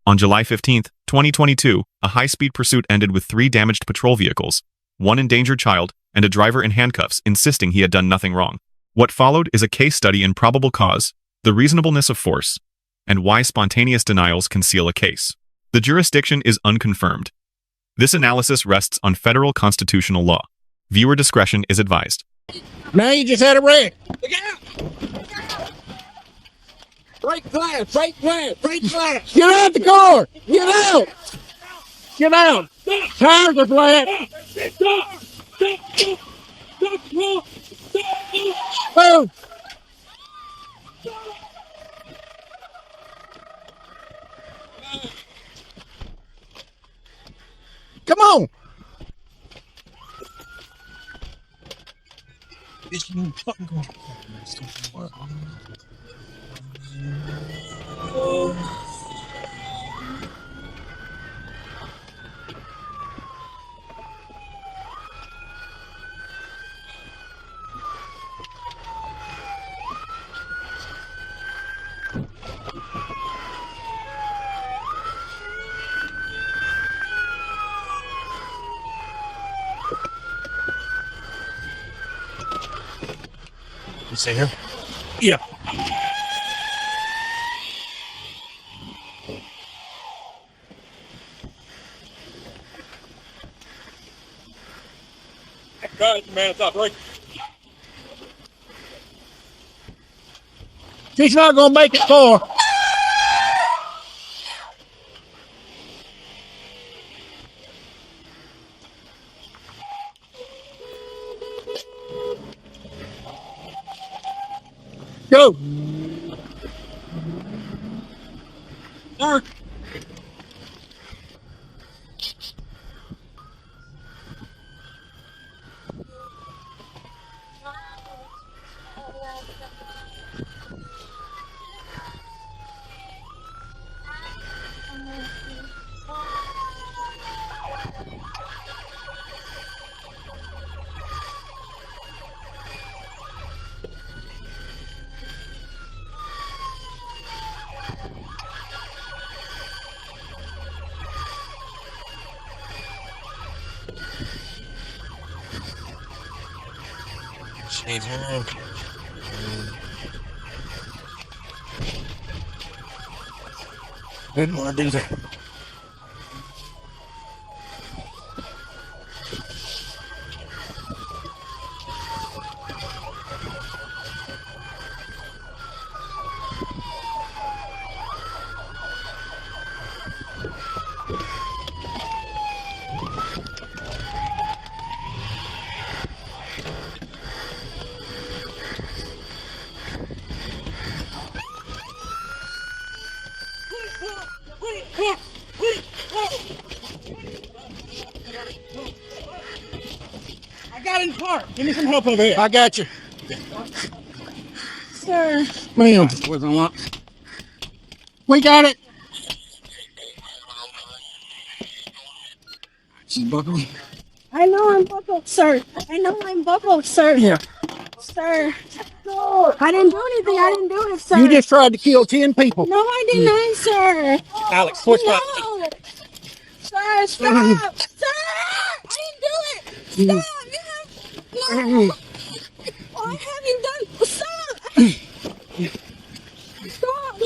On July 15, 2022, a high-speed pursuit ended with 3 damaged patrol vehicles, 1 endangered child, and a driver in handcuffs insisting he had done nothing wrong. What followed is a case study in probable cause, the reasonableness of force, and why spontaneous denials conceal a case. The jurisdiction is unconfirmed. This analysis rests on federal constitutional law. Viewer discretion is advised. Now you just had a wreck. Look out! Break glass, break glass, break glass. Get out the car! Get out! Get out! Tires are flat. Move! Come on! Bitch, you fucking go. You stay here? Yeah. Guys, man, stop, right? She's not gonna make it far. Go. Mark. Shades on. Didn't want to do that. I got in the park. Give me some help over here. I got you. Sir. Ma'am. We got it. She's buckling. I know I'm buckled, sir. I know I'm buckled, sir. Yeah. Sir. No. I didn't do anything. I didn't do it, sir. You just tried to kill 10 people. No, I did not, sir. Alex, push back. No. Sir, stop. Sir, I didn't do it. Stop. No. What have you done? Stop. Stop.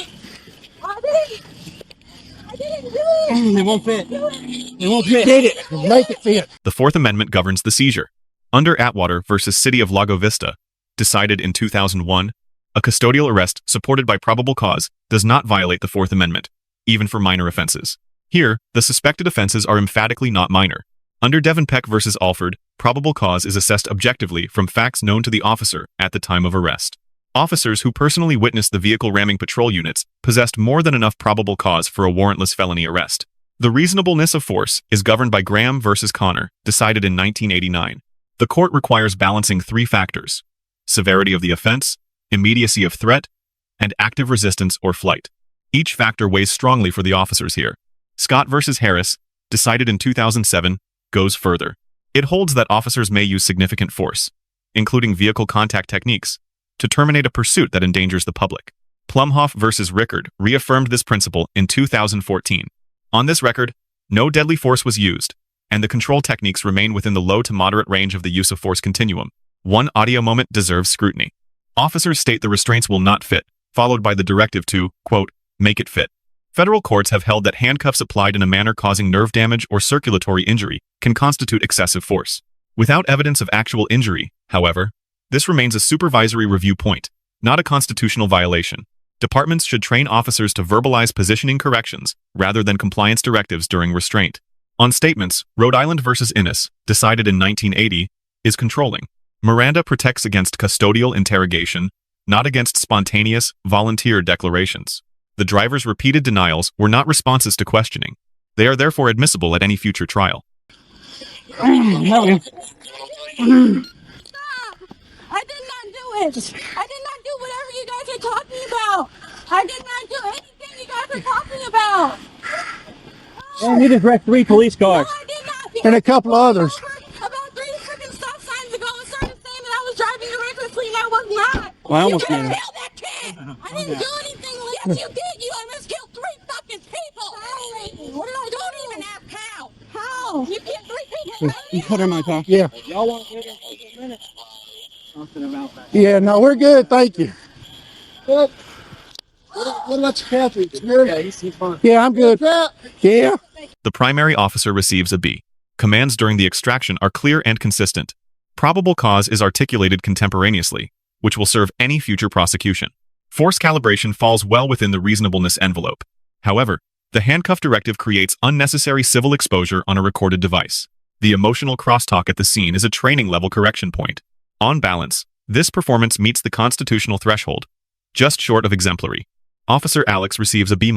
I didn't do it. It won't fit. It won't fit. Did it. Make it fit. The Fourth Amendment governs the seizure. Under Atwater versus City of Lago Vista, decided in 2001, a custodial arrest supported by probable cause does not violate the Fourth Amendment, even for minor offenses. Here, the suspected offenses are emphatically not minor. Under Devenpeck versus Alford, probable cause is assessed objectively from facts known to the officer at the time of arrest. Officers who personally witnessed the vehicle ramming patrol units possessed more than enough probable cause for a warrantless felony arrest. The reasonableness of force is governed by Graham versus Connor, decided in 1989. The court requires balancing 3 factors: severity of the offense, immediacy of threat, and active resistance or flight. Each factor weighs strongly for the officers here. Scott versus Harris, decided in 2007, goes further. It holds that officers may use significant force, including vehicle contact techniques, to terminate a pursuit that endangers the public. Plumhoff versus Rickard reaffirmed this principle in 2014. On this record, no deadly force was used, and the control techniques remain within the low to moderate range of the use of force continuum. One audio moment deserves scrutiny. Officers state the restraints will not fit, followed by the directive to, quote, make it fit. Federal courts have held that handcuffs applied in a manner causing nerve damage or circulatory injury can constitute excessive force. Without evidence of actual injury, however, this remains a supervisory review point, not a constitutional violation. Departments should train officers to verbalize positioning corrections rather than compliance directives during restraint. On statements, Rhode Island versus Innis, decided in 1980, is controlling. Miranda protects against custodial interrogation, not against spontaneous, volunteer declarations. The driver's repeated denials were not responses to questioning. They are therefore admissible at any future trial. Stop! I did not do it. I did not do whatever you guys are talking about. I did not do anything you guys are talking about. And you just wrecked 3 police cars. No, I did not. And a couple others. About 3 freaking stop signs ago and started saying that I was driving recklessly and I was not. Well, I almost you can't did. kill that kid. I didn't do anything. Yes, you did. You almost killed 3 fucking people. What did I do? Don't even ask how. How? You killed 3 people. You put her in my car. Yeah. Y'all want to get in a minute? Something about that. Yeah, no, we're good. Thank you. Good. What about your Kathy? Yeah, he's fine. Yeah, I'm good. Yeah. The primary officer receives a B. Commands during the extraction are clear and consistent. Probable cause is articulated contemporaneously, which will serve any future prosecution. Force calibration falls well within the reasonableness envelope. However, the handcuff directive creates unnecessary civil exposure on a recorded device. The emotional crosstalk at the scene is a training-level correction point. On balance, this performance meets the constitutional threshold, just short of exemplary. Officer Alex receives a B-.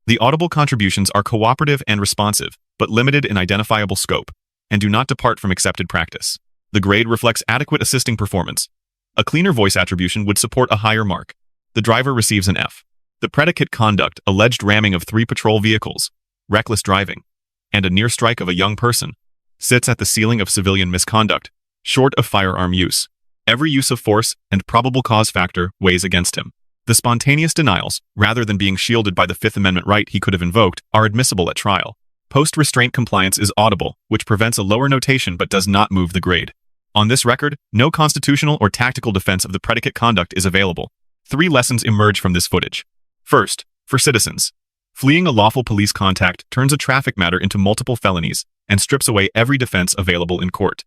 The audible contributions are cooperative and responsive, but limited in identifiable scope, and do not depart from accepted practice. The grade reflects adequate assisting performance. A cleaner voice attribution would support a higher mark. The driver receives an F. The predicate conduct, alleged ramming of 3 patrol vehicles, reckless driving, and a near strike of a young person, sits at the ceiling of civilian misconduct, short of firearm use. Every use of force and probable cause factor weighs against him. The spontaneous denials, rather than being shielded by the Fifth Amendment right he could have invoked, are admissible at trial. Post-restraint compliance is audible, which prevents a lower notation but does not move the grade. On this record, no constitutional or tactical defense of the predicate conduct is available. 3 lessons emerge from this footage. First, for citizens, fleeing a lawful police contact turns a traffic matter into multiple felonies and strips away every defense available in court.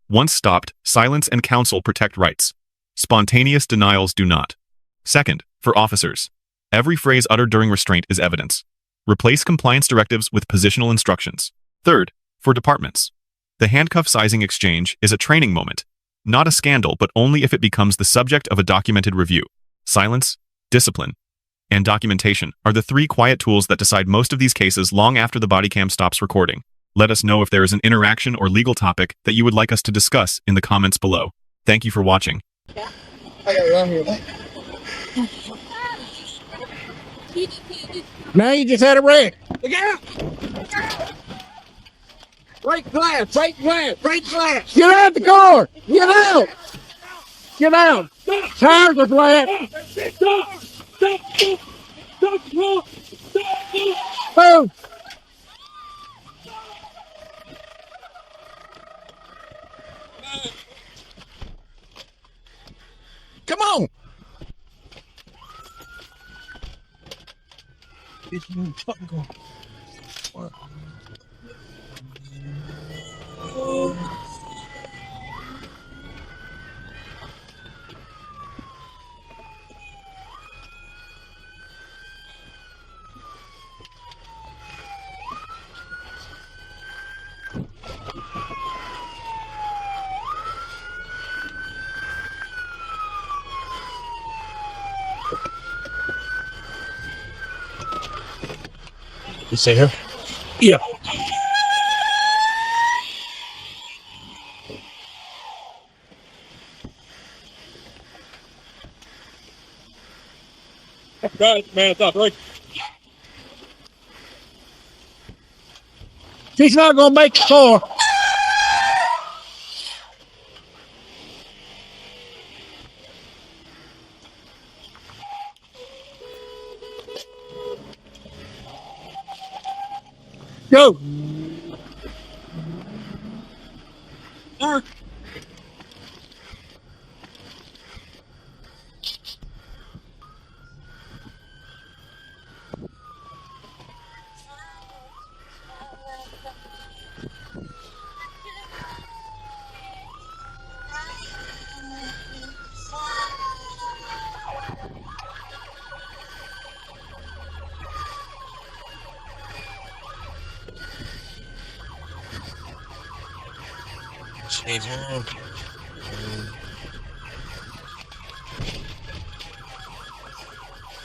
Once stopped, silence and counsel protect rights. Spontaneous denials do not. Second, for officers, every phrase uttered during restraint is evidence. Replace compliance directives with positional instructions. Third, for departments, the handcuff sizing exchange is a training moment, not a scandal, but only if it becomes the subject of a documented review. Silence, discipline, and documentation are the 3 quiet tools that decide most of these cases long after the bodycam stops recording. Let us know if there is an interaction or legal topic that you would like us to discuss in the comments below. Thank you for watching. I got it right here. Now you just had a wreck. Look out! Break glass! Break glass! Break glass! Get out the car. Get out. Get out. Tires are flat. Stop! Stop! Stop! Stop! Stop! Move. Come on. Fucking go. You see her? Yeah. Guys, man, it's up, right? She's not gonna make the car. Go. Sir.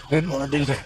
Didn't want to do that.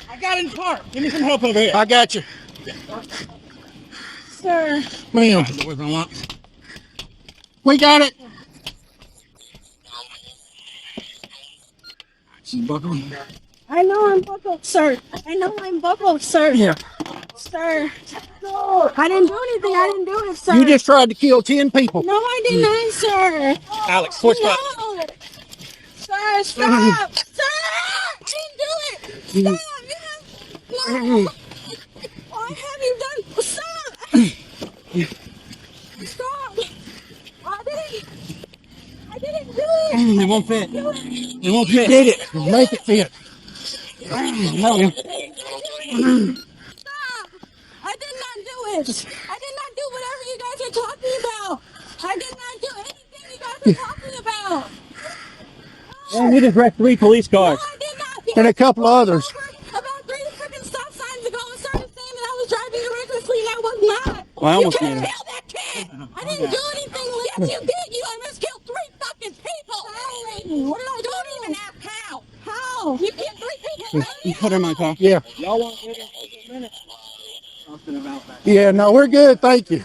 I got in the car. Give me some help over here. I got you. Sir. Ma'am. We got it. She's buckling. I know I'm buckled, sir. I know I'm buckled, sir. Yeah. Sir. No. I didn't do anything. I didn't do it, sir. You just tried to kill 10 people. No, I did not, sir. Alex, switch back. No. Sir, stop. Sir, I didn't do it. Stop. No. Why have you done? Stop. Stop. I didn't do it. It won't fit. Do it. It won't fit. Did it. Make it fit. Stop. I did not do it. I did not do whatever you guys are talking about. I did not do anything you guys are talking about. And we just wrecked 3 police cars. No, I did not. And a couple others. About 3 freaking stop signs ago and started saying that I was driving recklessly and I was not. Well, I almost you can't made it. kill that kid. I didn't do anything. Yes, you did. You almost killed 3 fucking people. What did I do? Don't even ask how. How? You killed 3 people. You put her in my car. Yeah. Y'all want to get in a minute? Something about that. Yeah, no, we're good. Thank you.